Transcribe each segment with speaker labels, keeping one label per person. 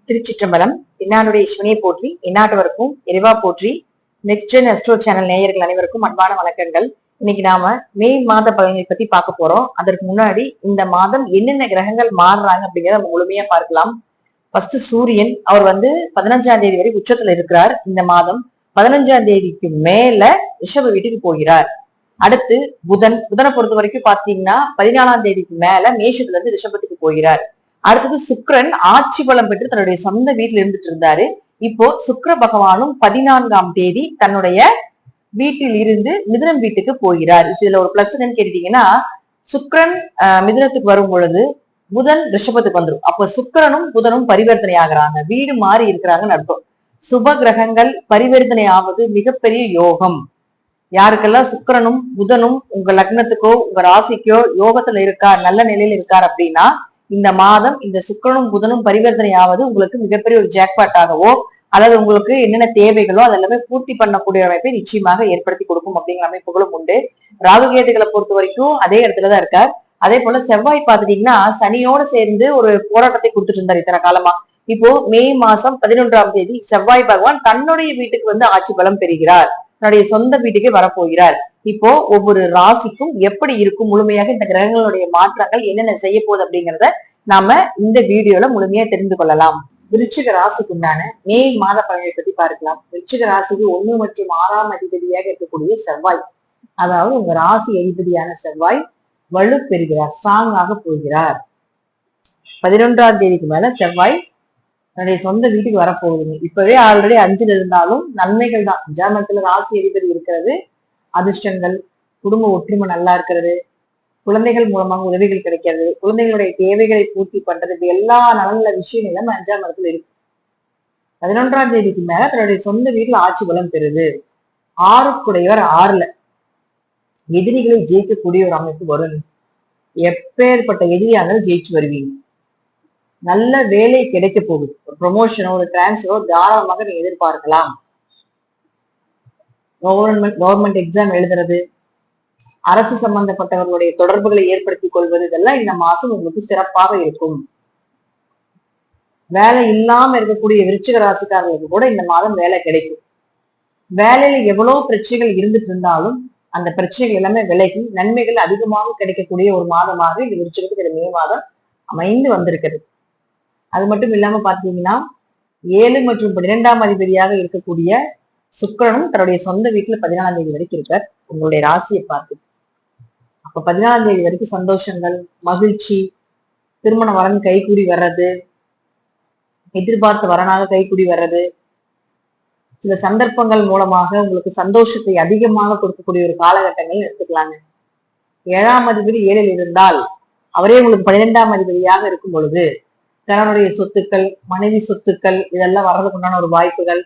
Speaker 1: திருச்சிற்றம்பலம். இன்னாருடைய சிவனையை போற்றி எந்நாட்டவருக்கும் இறைவா போற்றி. நெக்ஸ்ட் ஜென் அஸ்ட்ரோ சேனல் நேயர்கள் அனைவருக்கும் அன்பான வணக்கங்கள். இன்னைக்கு நாம மே மாத பலன்களை பத்தி பார்க்க போறோம். அதற்கு முன்னாடி இந்த மாதம் என்னென்ன கிரகங்கள் மாறுறாங்க அப்படிங்கிறத நம்ம முழுமையா பார்க்கலாம். ஃபர்ஸ்ட் சூரியன், அவர் 15ஆம் தேதி வரை உச்சத்துல இருக்கிறார். இந்த மாதம் 15ஆம் தேதிக்கு மேல ரிஷப வீட்டுக்கு போகிறார். அடுத்து புதனை பொறுத்த வரைக்கும் பாத்தீங்கன்னா 14ஆம் தேதிக்கு மேல மேஷத்துல இருந்து ரிஷபத்துக்கு போகிறார். அடுத்தது சுக்கிரன் ஆட்சி பலம் பெற்று தன்னுடைய சொந்த வீட்டுல இருந்துட்டு இருந்தாரு. இப்போ சுக்கிர பகவானும் 14ஆம் தேதி தன்னுடைய வீட்டில் இருந்து மிதுனம் வீட்டுக்கு போகிறார். இதுல ஒரு பிளஸ் என்னன்னு கேட்டீங்கன்னா, சுக்கிரன் மிதுனத்துக்கு வரும் பொழுது புதன் ரிஷபத்துக்கு வந்துடும். அப்போ சுக்கிரனும் புதனும் பரிவர்த்தனை ஆகுறாங்க, வீடு மாறி இருக்கிறாங்கன்னு அர்த்தம். சுப கிரகங்கள் பரிவர்த்தனை ஆவது மிகப்பெரிய யோகம். யாருக்கெல்லாம் சுக்கிரனும் புதனும் உங்க லக்னத்துக்கோ உங்க ராசிக்கோ யோகத்துல இருக்கார், நல்ல நிலையில இருக்கார் அப்படின்னா, இந்த மாதம் இந்த சுக்கிரனும் புதனும் பரிவர்த்தனை ஆவது உங்களுக்கு மிகப்பெரிய ஒரு ஜாக்பாட் ஆகவோ அல்லது உங்களுக்கு என்னென்ன தேவைகளோ அதெல்லாமே பூர்த்தி பண்ணக்கூடிய அமைப்பை நிச்சயமாக ஏற்படுத்தி கொடுக்கும் அப்படிங்கிற அமைப்புகளும் உண்டு. ராகுகேதுகளை பொறுத்த வரைக்கும் அதே இடத்துலதான் இருக்கார். அதே போல செவ்வாய் பார்த்துட்டீங்கன்னா சனியோட சேர்ந்து ஒரு போராட்டத்தை கொடுத்துட்டு இருந்தார் இத்தனை காலமா. இப்போ மே மாசம் 11ஆம் தேதி செவ்வாய் பகவான் தன்னுடைய வீட்டுக்கு ஆட்சி பலம் பெறுகிறார், தன்னுடைய சொந்த வீட்டுக்கே வரப்போகிறார். இப்போ ஒவ்வொரு ராசிக்கும் எப்படி இருக்கும், முழுமையாக இந்த கிரகங்களுடைய மாற்றங்கள் என்னென்ன செய்ய போகுது அப்படிங்கிறத நாம இந்த வீடியோல முழுமையா தெரிந்து கொள்ளலாம். விருச்சிக ராசிக்கு உண்டான மே மாத பலனை பத்தி பார்க்கலாம். விருச்சிக ராசிக்கு 1 மற்றும் 6ஆம் அதிபதியாக இருக்கக்கூடிய செவ்வாய், அதாவது உங்க ராசி அதிபதியான செவ்வாய் வலு பெறுகிறார், ஸ்ட்ராங்காக போகிறார். 11ஆம் தேதிக்கு மேல செவ்வாய் தன்னுடைய சொந்த வீட்டுக்கு வரப்போகுதுங்க. இப்பவே ஆல்ரெடி 5ல் இருந்தாலும் நன்மைகள் தான். 5ஆம் இடத்துல ராசி அதிபதி இருக்கிறது, அதிர்ஷ்டங்கள், குடும்ப ஒற்றுமை நல்லா இருக்கிறது, குழந்தைகள் மூலமாக உதவிகள் கிடைக்கிறது, குழந்தைகளுடைய தேவைகளை பூர்த்தி பண்றது, எல்லா நலன்ல விஷயங்களும் 5ஆம் இடத்துல இருக்கு. 11ஆம் தேதிக்கு மேல தன்னுடைய சொந்த வீட்டுல ஆட்சி பலம் பெறுது. 6க்குடையவர் 6ல எதிரிகளை ஜெயிக்கக்கூடிய ஒரு அமைப்பு வரும். எப்பேற்பட்ட எதிரியாக ஜெயிச்சு வருவீங்க. நல்ல வேலை கிடைக்க போகுது. ஒரு ப்ரொமோஷனோ ஒரு டிரான்ஸ்ஃபரோ தாராளமாக நீங்க எதிர்பார்க்கலாம். கவர்மெண்ட் எக்ஸாம் எழுதுறது, அரசு சம்பந்தப்பட்டவர்களுடைய தொடர்புகளை ஏற்படுத்திக் கொள்வது, இதெல்லாம் இந்த மாசம் உங்களுக்கு சிறப்பாக இருக்கும். வேலை இல்லாம இருக்கக்கூடிய விருச்சிக ராசிக்காரர்களுக்கு கூட இந்த மாதம் வேலை கிடைக்கும். வேலையில எவ்வளவு பிரச்சனைகள் இருந்துட்டு இருந்தாலும் அந்த பிரச்சனைகள் எல்லாமே விலகி நன்மைகள் அதிகமாக கிடைக்கக்கூடிய ஒரு மாதமாக இந்த விருச்சிகத்துக்கு இந்த மே மாதம் அமைந்து வந்திருக்கிறது. அது மட்டும் இல்லாம பாத்தீங்கன்னா 7 மற்றும் 12ஆம் அதிபதியாக இருக்கக்கூடிய சுக்கிரனும் தன்னுடைய சொந்த வீட்டுல 14ஆம் தேதி வரைக்கும் இருக்கார் உங்களுடைய ராசியை பார்த்து. அப்ப 14ஆம் தேதி வரைக்கும் சந்தோஷங்கள், மகிழ்ச்சி, திருமண வரன் கைகூடி வர்றது, எதிர்பார்த்த வரனாக கைகூடி வர்றது, சில சந்தர்ப்பங்கள் மூலமாக உங்களுக்கு சந்தோஷத்தை அதிகமாக கொடுக்கக்கூடிய ஒரு காலகட்டங்கள் எடுத்துக்கலாங்க. 7ஆம் அதிபதி 7ல் இருந்தால் அவரே உங்களுக்கு 12ஆம் அதிபதியாக இருக்கும் பொழுது கணவனுடைய சொத்துக்கள், மனைவி சொத்துக்கள், இதெல்லாம் வர்றதுக்கு உண்டான ஒரு வாய்ப்புகள்,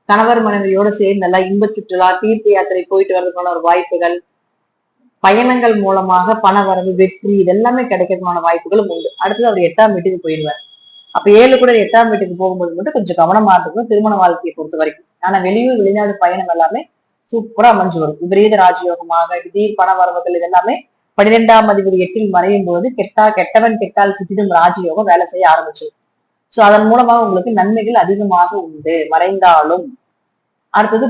Speaker 1: கணவர் மனைவியோட சேர்ந்து நல்லா இன்ப சுற்றுலா, தீர்த்த யாத்திரை போயிட்டு வர்றதுக்கான ஒரு வாய்ப்புகள், பயணங்கள் மூலமாக பண வரவு, வெற்றி, இதெல்லாமே கிடைக்கிறதுக்கான வாய்ப்புகளும் உண்டு. அடுத்தது அவர் 8ஆம் வீட்டுக்கு போயிடுவார். அப்ப 7 கூட 8ஆம் வீட்டுக்கு போகும்போது மட்டும் கொஞ்சம் கவனமா இருக்கும் திருமண வாழ்க்கையை பொறுத்த வரைக்கும். ஆனா வெளியூர் வெளிநாடு பயணம் எல்லாமே சூப்பரா அமைஞ்சு வரும். விபரீத ராஜயோகமாக திடீர் பண வரவுகள் இதெல்லாமே 12ஆம் அதிபதி 8ல் மறையும் போது கெட்டவன் கெட்டால் கிட்டிடும் ராஜயோகம் வேலை செய்ய ஆரம்பிச்சிடும். சோ அதன் மூலமாக உங்களுக்கு நன்மைகள் அதிகமாக உண்டு மறைந்தாலும். அடுத்தது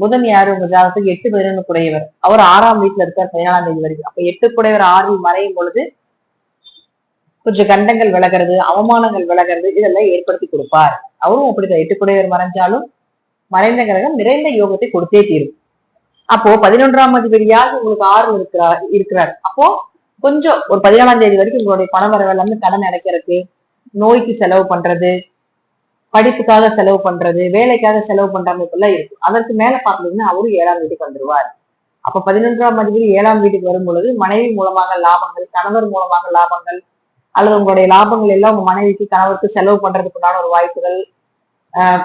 Speaker 1: புதன் யாரு உங்க ஜாதகத்துக்கு 8, 11 குடையவர். அவர் 6ஆம் வீட்டுல இருக்கார் 14ஆம் தேதி வரைக்கும். அப்ப 8 குடையவர் 6ல் மறையும் பொழுது கொஞ்சம் கண்டங்கள் விலகிறது, அவமானங்கள் விலகிறது, இதெல்லாம் ஏற்படுத்தி கொடுப்பார். அவரும் அப்படித்தான். 8 குடையவர் மறைஞ்சாலும் மறைந்த கிரகம் நிறைந்த யோகத்தை கொடுத்தே தீரும். அப்போ 11ஆம் அதிபதியாக உங்களுக்கு 6ல் இருக்கிறார். அப்போ கொஞ்சம் ஒரு 14ஆம் தேதி வரைக்கும் உங்களுடைய பண வரவு எல்லாமே கடன் அடைக்கிறதுக்கு, நோய்க்கு செலவு பண்றது, படிப்புக்காக செலவு பண்றது, வேலைக்காக செலவு பண்ற அமைப்பெல்லாம் இருக்கும். அதற்கு மேல பாத்தீங்கன்னா அவரும் 7ஆம் வீட்டுக்கு வந்துருவார். அப்ப 11ஆம் அதிபதி 7ஆம் வீட்டுக்கு வரும் பொழுது மனைவி மூலமாக லாபங்கள், கணவர் மூலமாக லாபங்கள், அல்லது உங்களுடைய லாபங்கள் எல்லாம் உங்க மனைவிக்கு கணவருக்கு செலவு பண்றதுக்குண்டான ஒரு வாய்ப்புகள்,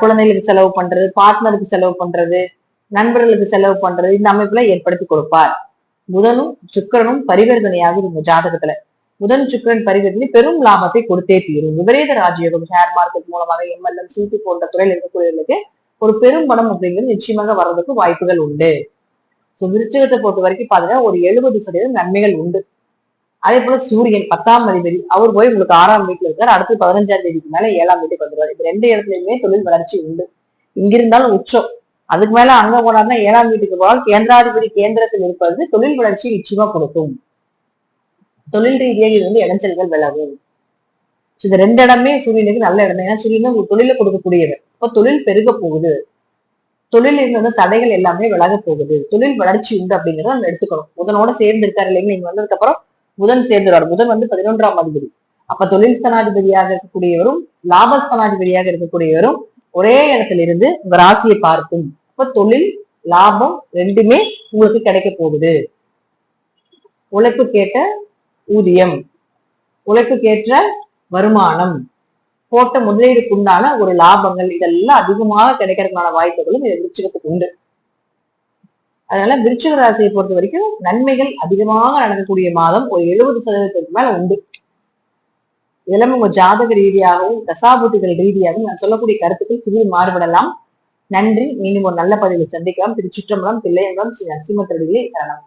Speaker 1: குழந்தைகளுக்கு செலவு பண்றது, பார்ட்னருக்கு செலவு பண்றது, நண்பர்களுக்கு செலவு பண்றது, இந்த அமைப்புல ஏற்படுத்தி கொடுப்பார். புதனும் சுக்கிரனும் பரிவர்த்தனையாக உங்க ஜாதகத்துல புதன் சுக்கிரன் பரிவர்த்தனை பெரும் லாபத்தை கொடுத்தே தீரும். விபரீத ராஜயோகம், ஷேர் மார்க்கெட் மூலமாக MLM, CT போன்ற துறையில் இருக்கக்கூடியவர்களுக்கு ஒரு பெரும் பணம் அப்படிங்கிறது நிச்சயமாக வர்றதுக்கு வாய்ப்புகள் உண்டு. சோ விருச்சிகத்தை பொறுத்த வரைக்கும் பாத்தீங்கன்னா ஒரு 70% நன்மைகள் உண்டு. அதே போல சூரியன் 10ஆம் அதிபதி அவர் போய் உங்களுக்கு 6ஆம் வீட்டுல இருக்காரு. அடுத்து 15ஆம் தேதிக்கு மேல 7ஆம் வீட்டுக்கு வந்துருவாரு. இது 2 இடத்துலயுமே தொழில் வளர்ச்சி உண்டு. இங்கிருந்தாலும் உச்சம். அதுக்கு மேல அங்க போனார்னா 7ஆம் வீட்டுக்கு போனால் கேந்திராதிபதி கேந்திரத்தில் இருப்பது தொழில் வளர்ச்சி நிச்சயமா கொடுக்கும். தொழில் ரீதியாக இது இடைஞ்சல்கள் விலகும். இந்த 2 இடமே சூரியனுக்கு நல்ல இடம். ஏன்னா சூரியன் உங்களுக்கு தொழில கொடுக்கக்கூடியவர். இப்ப தொழில் பெருக போகுது. தொழில் இருந்த தடைகள் எல்லாமே விலக போகுது. தொழில் வளர்ச்சி உண்டு அப்படிங்கிறத நம்ம எடுத்துக்கணும். புதனோட சேர்ந்து இருக்காரு இல்லைங்க. நீங்க வந்ததுக்கு அப்புறம் புதன் சேர்ந்துருவார். புதன் 11ஆம் அதிபதி. அப்ப தொழில் ஸ்தானாதிபதியாக இருக்கக்கூடியவரும் லாபஸ்தானாதிபதியாக இருக்கக்கூடியவரும் ஒரே இடத்துல இருந்து உங்க ராசியை பார்க்கும். அப்ப தொழில் லாபம் ரெண்டுமே உங்களுக்கு கிடைக்க போகுது. உழைப்புக்கேற்ற ஊதியம், உழைப்புக்கேற்ற வருமானம், போட்ட முதலீடுக்குண்டான ஒரு லாபங்கள் இதெல்லாம் அதிகமாக கிடைக்கிறதுக்கான வாய்ப்புகளும் இது விருச்சிகத்துக்கு உண்டு. அதனால விருச்சிக ராசியை பொறுத்த வரைக்கும் நன்மைகள் அதிகமாக நடக்கக்கூடிய மாதம் ஒரு 70% மேல உண்டு. இதெல்லாம் உங்க ஜாதக ரீதியாகவும் தசாபுத்திகள் ரீதியாகவும் நான் சொல்லக்கூடிய கருத்துக்கள் சிறிது மாறுபடலாம். நன்றி. மீண்டும் ஒரு நல்ல பதிவில் சந்திக்கலாம். திருச்சிற்றம்பலம், தில்லையம்பலம், ஸ்ரீ நரசிம்ம திருடிகளே சரணம்.